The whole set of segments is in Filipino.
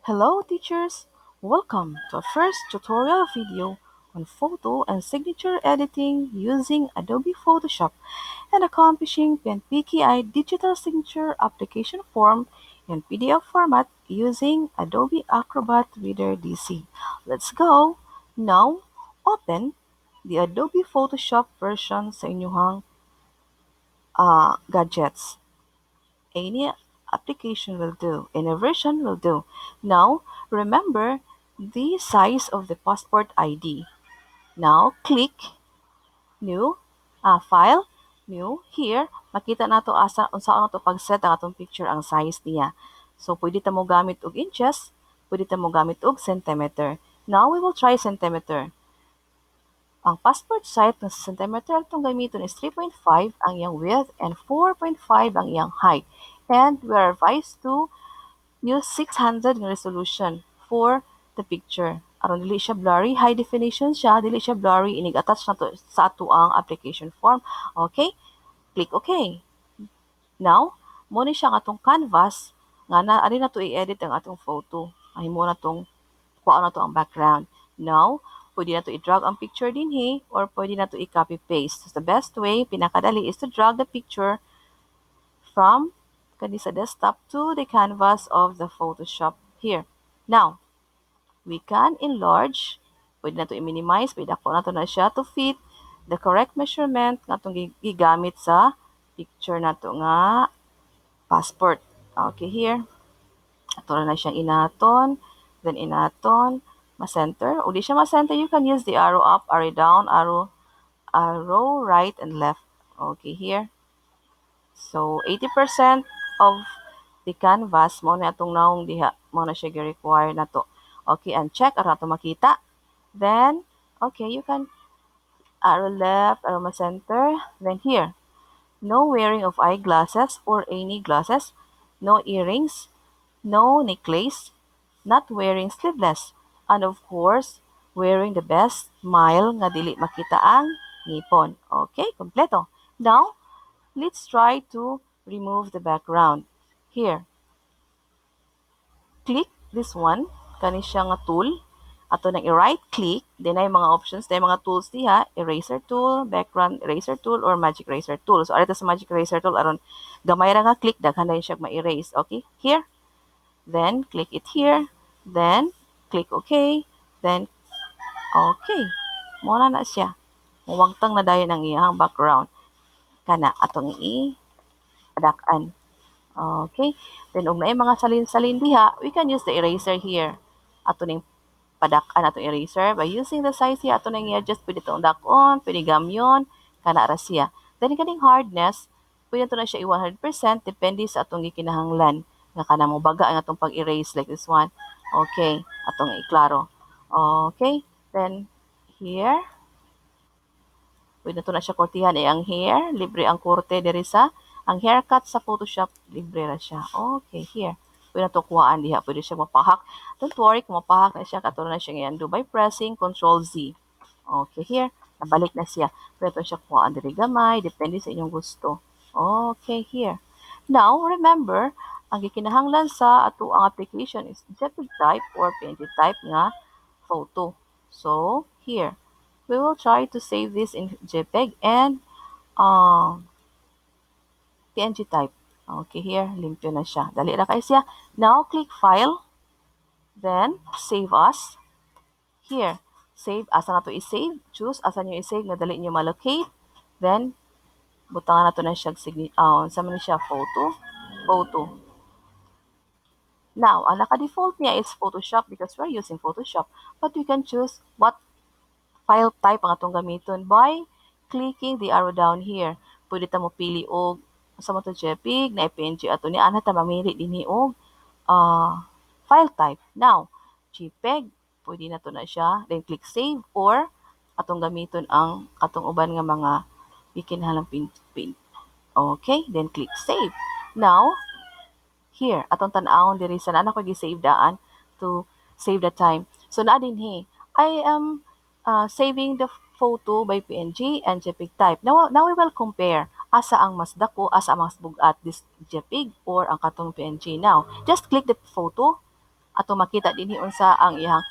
Hello teachers! Welcome to our first tutorial video on photo and signature editing using Adobe Photoshop and accomplishing Pnpki digital signature application form in PDF format using Adobe Acrobat Reader DC. Let's go! Now, open the Adobe Photoshop version sa inyong gadgets. Any application will do, any version will do. Now, remember the size of the passport ID. Now, click new, file, new. Here, makita nato asa unsa to pag-set ang atong picture ang size niya. So, pwede ta mo gamit og inches, pwede ta mo gamit og centimeter. Now, we will try centimeter. Ang passport size ng centimeter itong gamiton is 3.5 ang iyang width and 4.5 ang iyang height. And we are advised to use 600 ng resolution for the picture. Aron dili siya blurry, high definition siya, dili siya blurry, inig-attach na to sa ato ang application form. Okay? Click OK. Now, mo ni siya nga atong canvas nga na na to i-edit ang atong photo. Ay mo na tong kuha na to ang background. Now, pwede na to i-drag ang picture dinhi or pwede na to i-copy paste. So, the best way, pinakadali, is to drag the picture from kani sa desktop to the canvas of the Photoshop here. Now, we can enlarge, pwede na to i-minimize, pwede ako na to na siya to fit the correct measurement nga itong gigamit sa picture na to nga passport. Okay, here. Ito na siyang inaton, then inaton, ma-center. O di siya ma-center, you can use the arrow up, arrow down, arrow right and left. Okay, here. So, 80% of the canvas, mo na itong naong diha, mo na siya require na to. Okay, and check, aron to makita. Then, okay, you can arrow left, arrow ma-center. Then here, no wearing of eyeglasses or any glasses, no earrings, no necklace, not wearing sleeveless, and of course, wearing the best smile nga dili makita ang ngipon. Okay, kompleto. Now, let's try to remove the background. Here, click this one, kani siya nga tool. Ato nang i-right click, then ay mga options, then mga tools diha, eraser tool, background eraser tool, or magic eraser tool. So, arito sa magic eraser tool, aron gamay ra nga click, daghan na siya ma-erase. Okay, here. Then, click it here. Then, click OK. Then, OK. Muna na siya. Muwagtang na dayon ang iyang background. Kana, atong i-adakan. Okay. Then, og naay mga salin-salin diha, we can use the eraser here. Ato ning padakan atong eraser by using the size here. Ato nang i-adjust. Pwede itong dakon, pwede gamyon, kana ra siya. Then, kaning hardness, pwede ito na siya i-100%, depende sa atong gikinahanglan nga kana mo baga ang atong pag-erase like this one. Okay, atong iklaro. Okay, then here, pwede na to na siya kortihan ang hair, libre ang korte diri sa ang haircut sa Photoshop, libre ra siya. Okay, here. Pwede na to kuhaan diha, pwede siya mapahak. Don't worry, kung mapahak na siya, katulad na siya ngayon, do by pressing Ctrl Z. Okay, here, nabalik na siya. Pwede to siya kuhaan diri gamay, depende sa inyong gusto. Okay, here. Now, remember, ang gikinahanglan sa ato ang application is JPEG type or PNG type nga photo. So, here, we will try to save this in JPEG and PNG type. Okay, here, limpyo na siya. Dali ra kay siya. Now, click File, then Save As. Here, save, asa na to i-save. Choose, asa nyo i-save nga dali nyo malocate. Then, butangan na to na siya, sa man siya, photo. Now, ang naka-default niya is Photoshop because we're using Photoshop. But we can choose what file type ang atong gamiton by clicking the arrow down here. Pwede ta mo pili og sa mo to JPEG, na PNG ato ni ana ta mamili dinhi og file type. Now, JPEG, pwede na to na siya. Then click save or atong gamiton ang atong uban nga mga ikinahanglang pin. Okay, then click save. Now, here, atong tan-awon diri sa na ko gi-save daan to save the time. So na dinhi, I am saving the photo by PNG and JPEG type. Now we will compare asa ang mas dako, asa ang mas bugat, this JPEG or ang katong PNG. Now, just click the photo, ato makita dinhi unsa ang iyang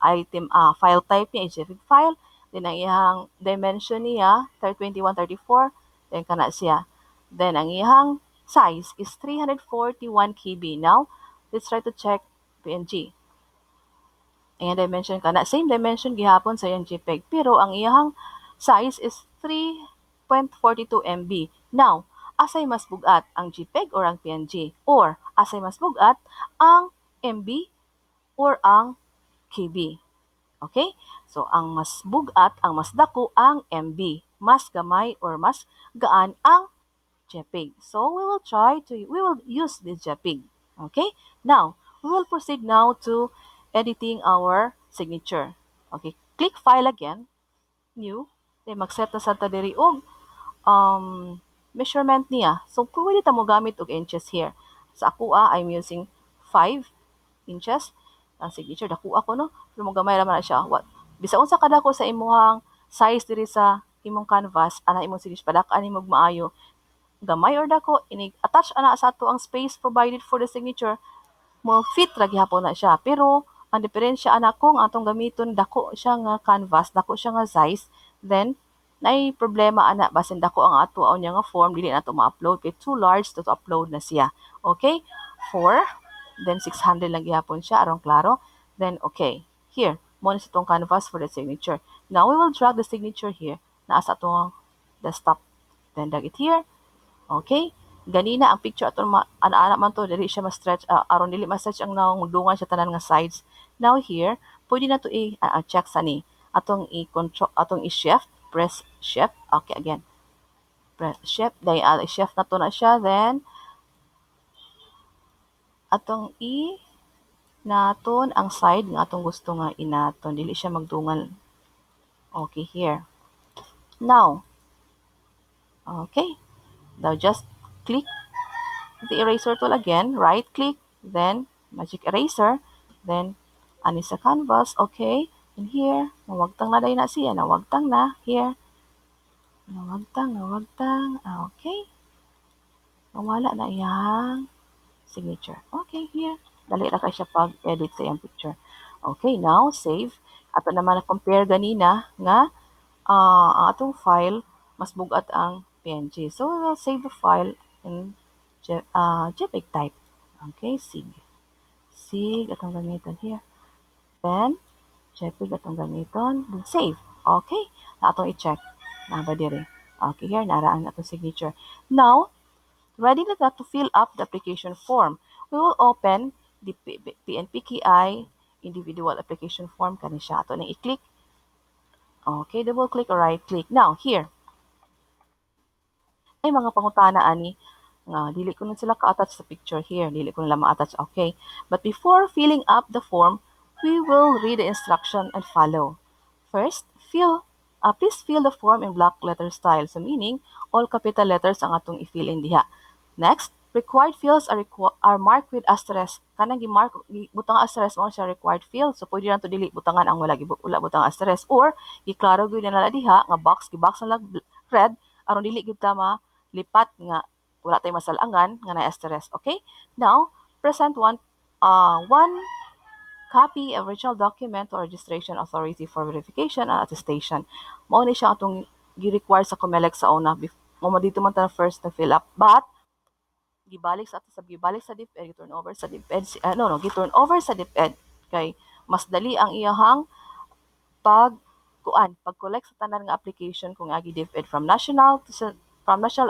item file type niya JPEG file, then ang iyang dimension niya 21, 34, then kana siya. Then ang iyang size is 341 KB. Now, let's try to check PNG. Ang dimension kana same dimension gihapon sa iyang JPEG, pero ang iyang size is 3.42 MB. Now, asay mas bugat, ang JPEG or ang PNG? Or asay mas bugat, ang MB or ang KB? Okay? So, ang mas bugat, ang mas dako, ang MB. Mas gamay or mas gaan ang JPEG. So, we will use this JPEG. Okay? Now, we will proceed now to editing our signature. Okay? Click File again, New. Then, mag-set na sa diri og measurement niya. So, pwede ta mo gamit og inches here. Sa ako, I'm using 5 inches. Ang signature, dako ako, no? Pero mo gamay naman na siya. Bisa unsa kada ko sa imuhang size diri sa imong canvas, ana imong signature, padak-an imong maayo. Gamay or dako, attach ana sa ato ang space provided for the signature, mo fit ra gihapon na siya. Pero ang diferensya ana kung atong gamiton dako siya nga canvas, dako siya nga size, then nay problema ana basin dako ang ato niya nga form, dili na to ma-upload kay too large to upload na siya. Okay? 4, then 600 lang gihapon siya aron klaro. Then okay. Here, mo na itong canvas for the signature. Now we will drag the signature here na sa atong desktop. Then drag it here. Okay? Ganina ang picture aton ana man to dili siya ma-stretch aron dili ma-stretch ang naong dungan siya tanan nga sides. Now here, pwede na to i-check sa ni. Atong i-control, atong i-shift, press shift. Okay, again. Press shift, then i-shift na to na siya, then atong naton ang side nga atong gusto nga inaton, dili siya magdungan. Okay, here. Now, okay. Now just click the eraser tool again, right click, then magic eraser, then ani sa canvas, okay, and here, nawagtang na dahil na siya, nawagtang na, here, nawagtang, okay, nawala na iyang signature, okay, here, dali ra kay siya pag-edit sa iyang picture. Okay, now, save. Ato naman na-compare ganina nga, ang atong file, mas bugat ang PNG. So, we will save the file in JPEG type. Okay, SIG. SIG atong gamiton here. Then, JPEG atong gamiton. Then, save. Okay, na atong i-check. Naba diri. Okay, here, naraan atong signature. Now, ready na to fill up the application form. We will open the Pnpki individual application form. Kani siya. Ato nang i-click. Okay, double click or right click. Now, here, ay mga pangutana ani nga dili ko na sila ka-attach sa picture here, dili ko nila ma-attach. Okay, but before filling up the form, we will read the instruction and follow. First, please fill the form in block letter style. So meaning all capital letters ang atong i-fill in diha. Next, required fields are marked with asterisk. Kanang gi-mark butang asterisk mo siya required field. So pwede lang to dili butangan ang wala butang asterisk, or giklaro gyud na diha nga box na lang red aron dili gyud ta lipat nga wala tay masalangan nga na asterisk. Okay? Now, present one copy of original document to registration authority for verification and attestation. Mao ni siya atong gi-require sa COMELEC sa una. Mo dito man ta first na fill up, but gibalik sa DepEd, gi-turn over sa DepEd, gi-turn over sa DepEd kay mas dali ang iyahang pag-collect sa tanan nga application kung agi DepEd from national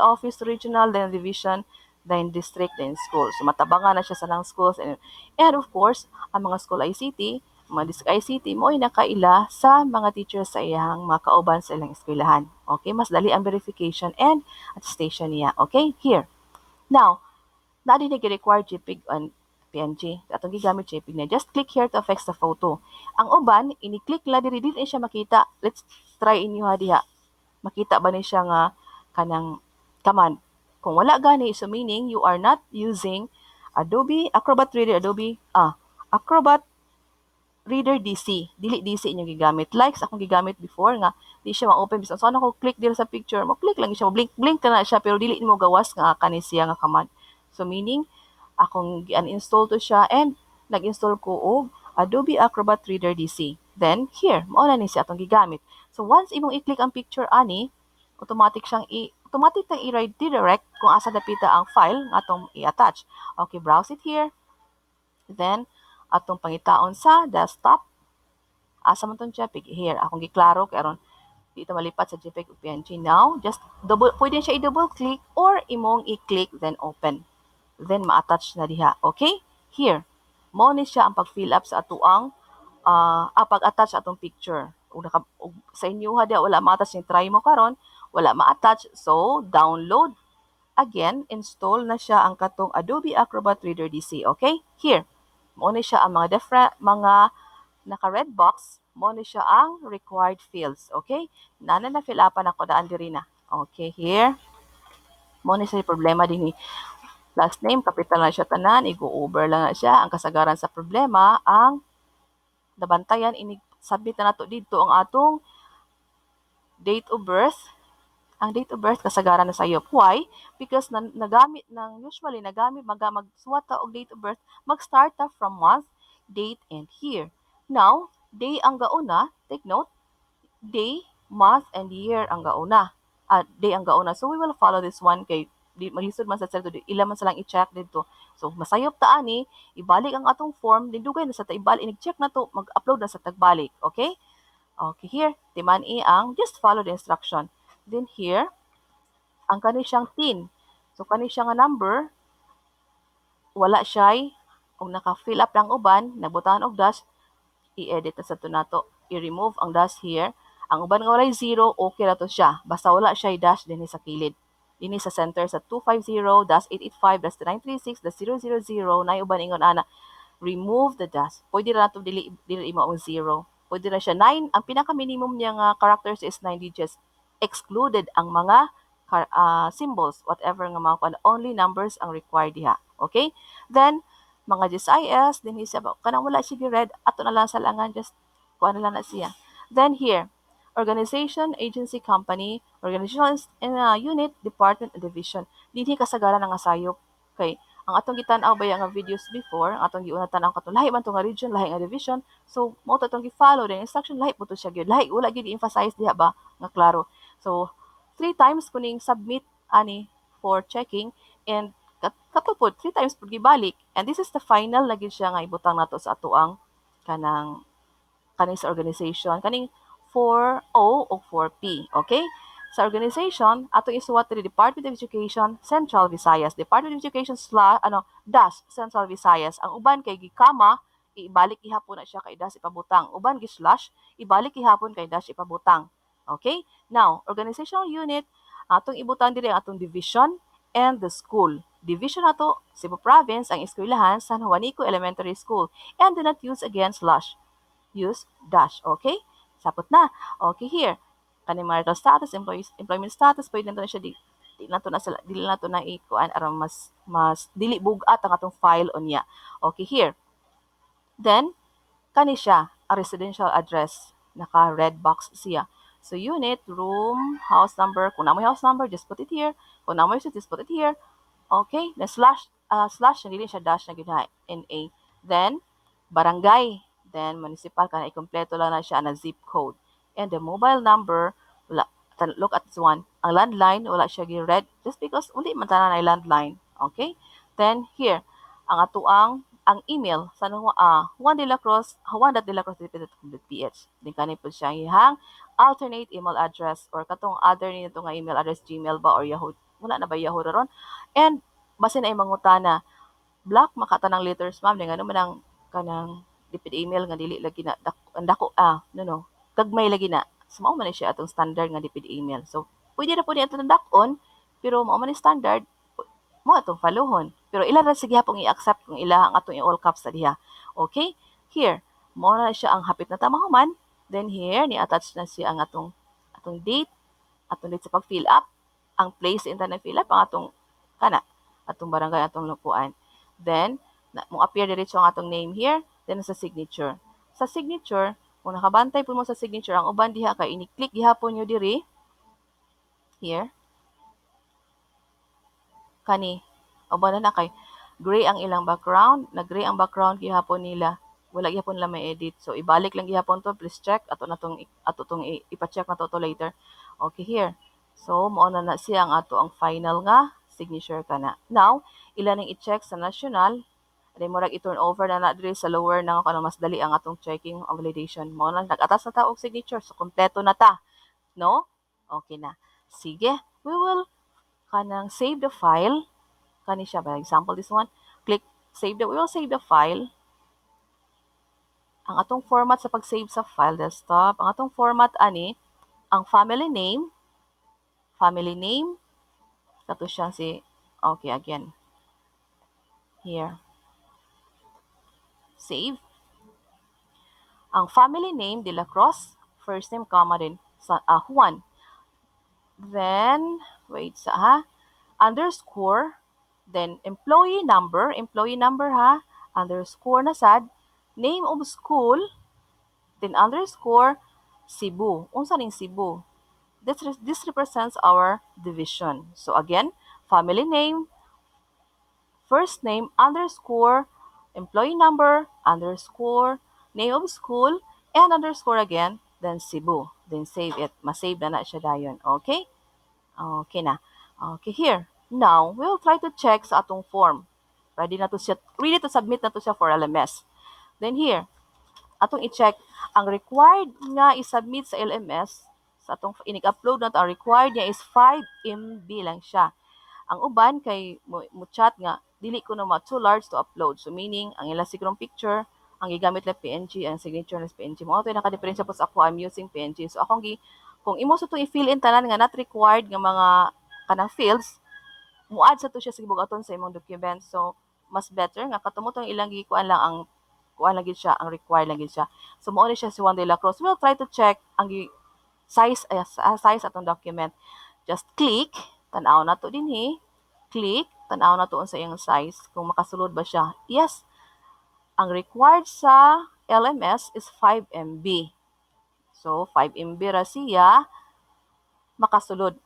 office to regional, then division, then district, then school. So matabangan na siya sa nang schools, and of course ang mga school ICT, mga district ICT mo ay nakaila sa mga teachers sa iyang mga kauban sa ilang eskwelahan. Okay, mas dali ang verification and attestation niya. Okay, here. Now, na din nag-require JPEG and PNG. Atong gigamit JPEG na. Just click here to affix the photo. Ang uban, ini-click la diri siya makita. Let's try inyo diha. Makita ba ni siya nga kanang command? Kung wala gani, so meaning you are not using Acrobat Reader DC. Dili DC inyong gigamit. Like akong gigamit before nga di siya ma-open bisan. So ano ko click dito sa picture, mo click lang siya, blink na siya pero dili mo gawas nga kani siya nga command. So meaning akong gi-uninstall to siya, and nag-install ko og Adobe Acrobat Reader DC. Then here, mao na ni siya atong gigamit. So once imong i-click ang picture ani, automatic tang i-redirect kung asa dapita ang file nga atong i-attach. Okay, browse it here. Then atong pangitaon sa desktop. Asa man tong JPEG here. Akong giklaro kay aron di ito malipat sa JPEG ug PNG. Now, just pwede siya i-double click or imong i-click then open. Then ma-attach na diha. Okay? Here. Mo ni siya ang pag-fill up sa atuang pag-attach atong picture. Ug sa inyo ha dia wala ma-attach ni try mo karon, wala ma-attach. So, download again, install na siya ang katong Adobe Acrobat Reader DC. Okay? Here. Mo ni siya ang mga naka-red box, mo ni siya ang required fields. Okay? Nana na fill upan ako daan diri na. Okay, here. Mo ni siya problema dinhi. Last name, kapital na siya tanan, i-go-over lang na siya. Ang kasagaran sa problema, ang nabantayan, submit na nato dito ang atong date of birth. Ang date of birth kasagaran na sayop. Why? Because usually magsuwat ta og date of birth, mag-start ta from month, date, and year. Now, day ang gauna, take note, day, month, and year ang gauna. Day ang gauna. So, we will follow this one kay maglisod man sa cell to, ila man sa lang i-check dito. So, masayop ta ani, ibalik ang atong form, dindugay na sa ta ibalik, i-check na to, mag-upload na sa tagbalik. Okay? Okay, here, timan-i ang just follow the instruction. Then here, ang kani siyang PIN. So, kani siya nga number, wala siya, kung naka-fill up lang uban, nabutahan og dash, i-edit na sa to nato. I-remove ang dash here. Ang uban nga walay 0, okay na to siya. Basta wala siya dash din sa kilid. Dini sa center sa 250-885-936-000 na uban ingon ana. Remove the dash. Pwede ra nato dili imo ang 0. Pwede ra siya 9. Ang pinaka-minimum niya nga characters is 9 digits. Excluded ang mga symbols, whatever nga mga only numbers ang required diha. Okay? Then, mga GSIS, din siya, kanang wala siya red, ato na lang sa langan, just kuha na lang na siya. Then here, organization, agency, company, organizational unit, department, and division. Dili kasagaran nga sayop. Okay, ang atong gitan-aw ba nga videos before, ang atong giunatan ang katong lahi man to nga region, lahi nga division. So, mo to atong gi-follow the instruction, lahi po to siya gyud. Lahi wala gyud emphasize diha ba nga klaro. So, 3 times kuning submit ani for checking, and katupod 3 times pud gibalik, and this is the final lagi siya nga ibutang nato sa atoang kaning sa organization kaning 4O o 4P. Okay, sa organization atong isuwat diri Department of Education Central Visayas, Department of Education dash Central Visayas. Ang uban kay gikama, ibalik ihapon na siya kay dash ipabutang. Uban gi-slash, ibalik ihapon kay dash ipabutang. Okay, now organizational unit atong ibutang diri atong division and the school. Division nato Cebu Province, ang eskwelahan San Juanico Elementary School, and do not use again slash, use dash. Okay, sapot na. Okay, here kaning marital status, employment status, pwede na siya dili na to na ikuan aron mas dili bugat ang atong file unya. Okay, here then kani siya a residential address, naka red box siya. So unit, room, house number, kung namoy house number, just put it here. Kung namoy street, just put it here. Okay, then slash, hindi siya dash na gina, NA. Then, barangay. Then, municipal, kana ikompleto lang na siya na zip code. And the mobile number, wala, look at this one. Ang landline, wala siya gi-red, just because uli man tanan ay landline. Okay? Then, here, ang email sa juan.delacruz.ph. Din kanay po siya ihang alternate email address or katong other nito nga email address, Gmail ba or Yahoo. Wala na ba Yahoo ron? And basin ay mangutana, black makatanang letters ma'am, nga naman ang kanang dipid email nga dili lagi na gagmay lagi na. So mao man siya atong standard nga dipid email. So pwede na po ni atong dakon, pero mao man standard mo atong followhon. Pero ila ra sige hapong i-accept kung ila ang atong i-all caps sa diha. Okay? Here, mo na siya ang hapit na tamahuman. Then here, ni-attach na siya ang atong date sa pag-fill up. Ang place in na fill up, ang atong barangay, atong lupuan. Then, mo appear diretso ang atong name here. Then, sa signature. Sa signature, kung nakabantay po mo sa signature, ang uban diha kay ini-click gihapon nyo diri. Here. Kani, uban na kay gray ang ilang background, na-gray ang background gihapon nila. Wala gihapon nila may edit. So ibalik lang gihapon to, please check ato tong ipa-check na to later. Okay here. So mao na siya ang ato ang final nga signature kana. Now, ilan ning i-check sa national, then murag i-turn over na diri sa lower na kung mas dali ang atong checking o validation. Mao na nag-atas na ta og signature, so kompleto na ta, no? Okay na. Sige, we will kanang save the file. Kani siya, for example, this one, click save we will save the file. Ang atong format sa pag-save sa file, desktop, ang atong format ani, ang family name, kato siya si, okay, again, here, save. Ang family name, De La Cruz, first name, comma din, sa, Juan. Then, wait sa, underscore, then employee number ha, underscore na sad, name of school, then underscore Cebu. Unsa ning Cebu? This represents our division. So again, family name, first name, underscore, employee number, underscore, name of school, and underscore again, then Cebu. Then save it. Masave na siya dayon. Okay? Okay na. Okay, here. Now, we'll try to check sa atong form. Ready to submit na to siya for LMS. Then here, atong i-check ang required nga i-submit sa LMS sa atong inig-upload na ang required niya is 5 MB lang siya. Ang uban kay mo chat nga dili ko na too large to upload. So meaning ang ila sigurong picture ang gigamit na PNG, ang signature na PNG. Mo to naka-diferensya po sa ako, I'm using PNG. So akong kung imo sa to i-fill in tanan nga not required nga mga kanang fields, muad sa to siya sa gibugaton sa imong document. So mas better nga katumutong ilang gikuan lang ang kuan lang gid siya, ang required lang gid siya. So mo siya si Juan de la Cruz. We'll try to check ang size atong document. Just click, tan-aw na to dinhi. Click, tan-aw na to sa iyang size kung makasulod ba siya. Yes, ang required sa LMS is 5 MB. So 5 MB ra siya, makasulod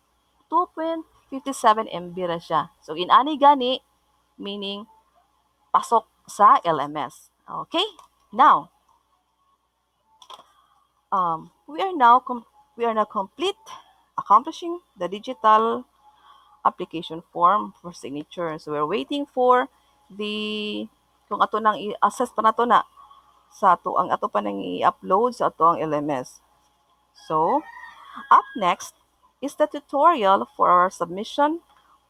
2.57 MB ra siya. So inani gani, meaning pasok sa LMS. Okay? Now, we are now complete accomplishing the digital application form for signature. So we're waiting for the kung ato nang i-assess pa nato na sa ato ang ato pa nang i-upload sa ato ang LMS. So, up next is the tutorial for our submission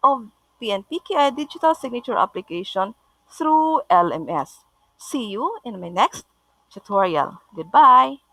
of Pnpki digital signature application through LMS. See you in my next tutorial. Goodbye.